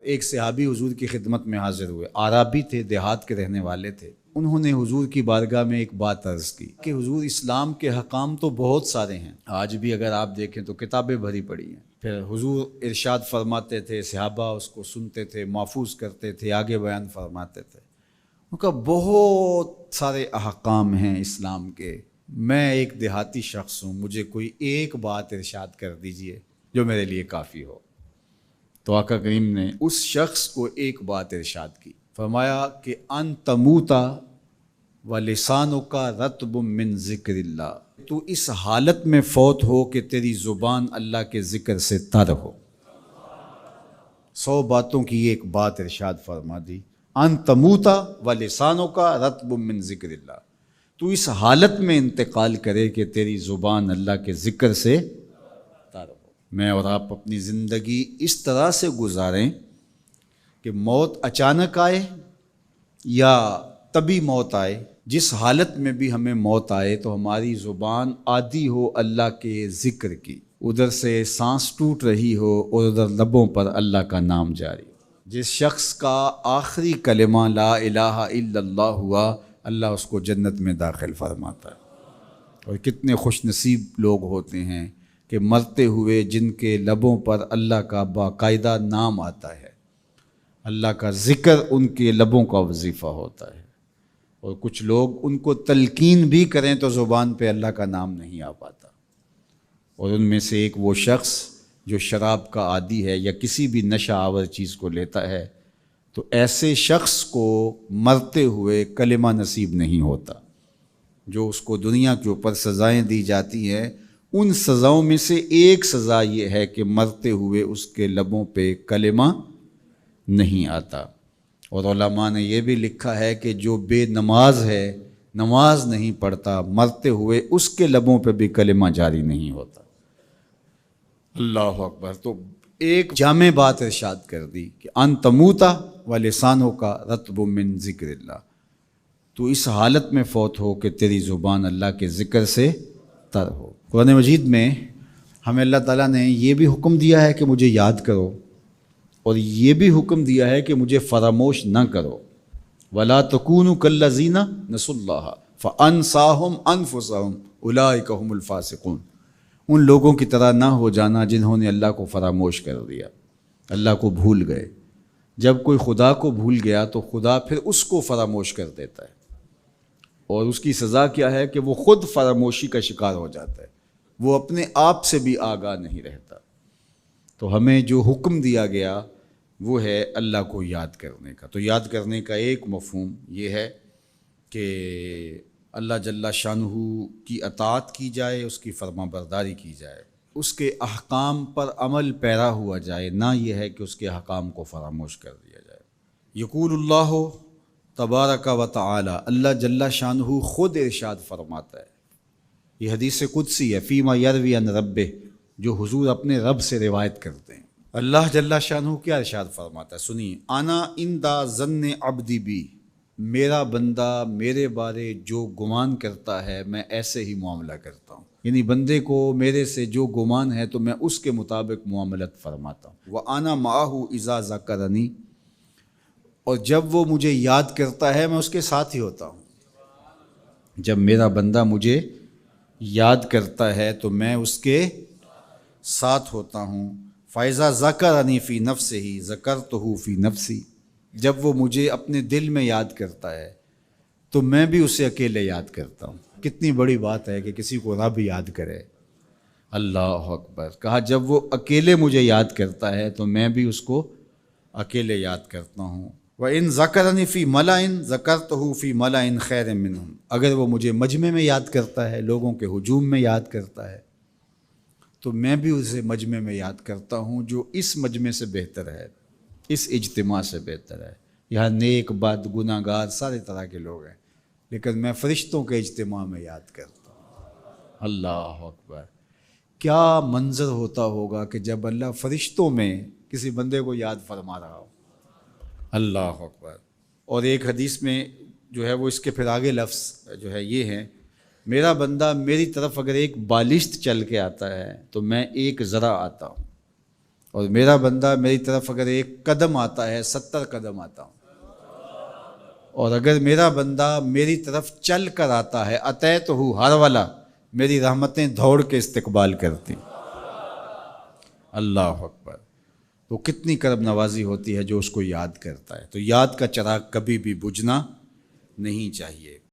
ایک صحابی حضور کی خدمت میں حاضر ہوئے، عرابی تھے، دیہات کے رہنے والے تھے۔ انہوں نے حضور کی بارگاہ میں ایک بات عرض کی کہ حضور اسلام کے حکام تو بہت سارے ہیں، آج بھی اگر آپ دیکھیں تو کتابیں بھری پڑی ہیں۔ پھر حضور ارشاد فرماتے تھے، صحابہ اس کو سنتے تھے، محفوظ کرتے تھے، آگے بیان فرماتے تھے۔ ان کا بہت سارے احکام ہیں اسلام کے، میں ایک دیہاتی شخص ہوں، مجھے کوئی ایک بات ارشاد کر دیجئے جو میرے لیے کافی ہو۔ تو آقا کریم نے اس شخص کو ایک بات ارشاد کی، فرمایا کہ ان تموتا وَلِسَانُكَ رَطْبٌ مِّن ذِكْرِ اللَّهِ، تو اس حالت میں فوت ہو کہ تیری زبان اللہ کے ذکر سے تر ہو۔ 100 باتوں کی ایک بات ارشاد فرما دی، ان تموتا وَلِسَانُكَ رَطْبٌ مِّن ذِكْرِ اللَّهِ، تو اس حالت میں انتقال کرے کہ تیری زبان اللہ کے ذکر سے تر ہو۔ میں اور آپ اپنی زندگی اس طرح سے گزاریں کہ موت اچانک آئے یا تبھی موت آئے، جس حالت میں بھی ہمیں موت آئے تو ہماری زبان عادی ہو اللہ کے ذکر کی، ادھر سے سانس ٹوٹ رہی ہو اور ادھر لبوں پر اللہ کا نام جاری ہو۔ جس شخص کا آخری کلمہ لا الہ الا اللہ ہوا، اللہ اس کو جنت میں داخل فرماتا ہے۔ اور کتنے خوش نصیب لوگ ہوتے ہیں کہ مرتے ہوئے جن کے لبوں پر اللہ کا باقاعدہ نام آتا ہے، اللہ کا ذکر ان کے لبوں کا وظیفہ ہوتا ہے۔ اور کچھ لوگ ان کو تلقین بھی کریں تو زبان پہ اللہ کا نام نہیں آ پاتا۔ اور ان میں سے ایک وہ شخص جو شراب کا عادی ہے یا کسی بھی نشہ آور چیز کو لیتا ہے، تو ایسے شخص کو مرتے ہوئے کلمہ نصیب نہیں ہوتا۔ جو اس کو دنیا کے اوپر سزائیں دی جاتی ہیں، ان سزاؤں میں سے ایک سزا یہ ہے کہ مرتے ہوئے اس کے لبوں پہ کلمہ نہیں آتا۔ اور علماء نے یہ بھی لکھا ہے کہ جو بے نماز ہے، نماز نہیں پڑھتا، مرتے ہوئے اس کے لبوں پہ بھی کلمہ جاری نہیں ہوتا۔ اللہ اکبر۔ تو ایک جامع بات ارشاد کر دی کہ ان تموتا وَلِسَانُكَ رَطْبٌ مِّن ذِكْرِ اللَّهِ، تو اس حالت میں فوت ہو کہ تیری زبان اللہ کے ذکر سے تر ہو۔ قرآن مجید میں ہمیں اللہ تعالیٰ نے یہ بھی حکم دیا ہے کہ مجھے یاد کرو، اور یہ بھی حکم دیا ہے کہ مجھے فراموش نہ کرو۔ وَلَا تَكُونُوا كَالَّذِينَ نَسُوا اللَّهَ فَأَنسَاهُمْ أَنفُسَهُمْ أُولَٰئِكَ هُمُ الْفَاسِقُونَ، ان لوگوں کی طرح نہ ہو جانا جنہوں نے اللہ کو فراموش کر دیا، اللہ کو بھول گئے۔ جب کوئی خدا کو بھول گیا تو خدا پھر اس کو فراموش کر دیتا ہے، اور اس کی سزا کیا ہے کہ وہ خود فراموشی کا شکار ہو جاتا ہے، وہ اپنے آپ سے بھی آگاہ نہیں رہتا۔ تو ہمیں جو حکم دیا گیا وہ ہے اللہ کو یاد کرنے کا۔ تو یاد کرنے کا ایک مفہوم یہ ہے کہ اللہ جل شانہ کی اطاعت کی جائے، اس کی فرما برداری کی جائے، اس کے احکام پر عمل پیرا ہوا جائے، نہ یہ ہے کہ اس کے احکام کو فراموش کر دیا جائے۔ یقول اللہ تبارک و تعالی، اللہ جل شانہ خود ارشاد فرماتا ہے، یہ حدیث قدسی ہے، فیما یروی عن ربہ، جو حضور اپنے رب سے روایت کرتے ہیں۔ اللہ جل شانہ کیا ارشاد فرماتا ہے، سنیے، انا عند ظن عبدی بی، میرا بندہ میرے بارے جو گمان کرتا ہے میں ایسے ہی معاملہ کرتا ہوں، یعنی بندے کو میرے سے جو گمان ہے تو میں اس کے مطابق معاملت فرماتا ہوں۔ وَأَنَا مَعَهُ إِذَا ذَكَرَنِي، اور جب وہ مجھے یاد کرتا ہے میں اس کے ساتھ ہی ہوتا ہوں۔ جب میرا بندہ مجھے یاد کرتا ہے تو میں اس کے ساتھ ہوتا ہوں۔ فَإِذَا ذَكَرَنِي فِي نَفْسِهِ ذَكَرْتُهُ فِي نَفْسِي، جب وہ مجھے اپنے دل میں یاد کرتا ہے تو میں بھی اسے اکیلے یاد کرتا ہوں۔ کتنی بڑی بات ہے کہ کسی کو رب یاد کرے، اللہ اکبر۔ کہا جب وہ اکیلے مجھے یاد کرتا ہے تو میں بھی اس کو اکیلے یاد کرتا ہوں۔ وَإِن ذَكَرَنِي فِي مَلَئٍ ذَكَرْتُهُ فِي مَلَئٍ خَيْرٍ مِّنْهُمْ، اگر وہ مجھے مجمع میں یاد کرتا ہے، لوگوں کے ہجوم میں یاد کرتا ہے، تو میں بھی اسے مجمع میں یاد کرتا ہوں جو اس مجمع سے بہتر ہے، اس اجتماع سے بہتر ہے۔ یہاں نیک بد گناہ گار سارے طرح کے لوگ ہیں، لیکن میں فرشتوں کے اجتماع میں یاد کرتا ہوں۔ اللہ اکبر۔ کیا منظر ہوتا ہوگا کہ جب اللہ فرشتوں میں کسی بندے کو یاد فرما رہا ہو، اللہ اکبر۔ اور ایک حدیث میں جو ہے وہ اس کے پھر آگے لفظ جو ہے یہ ہیں، میرا بندہ میری طرف اگر ایک بالشت چل کے آتا ہے تو میں ایک ذرا آتا ہوں، اور میرا بندہ میری طرف اگر 1 قدم آتا ہے 70 قدم آتا ہوں، اور اگر میرا بندہ میری طرف چل کر آتا ہے اتیت ہو ہر والا، میری رحمتیں دوڑ کے استقبال کرتی. اللہ اکبر. تو کتنی کرم نوازی ہوتی ہے جو اس کو یاد کرتا ہے. تو یاد کا چراغ کبھی بھی بجھنا نہیں چاہیے.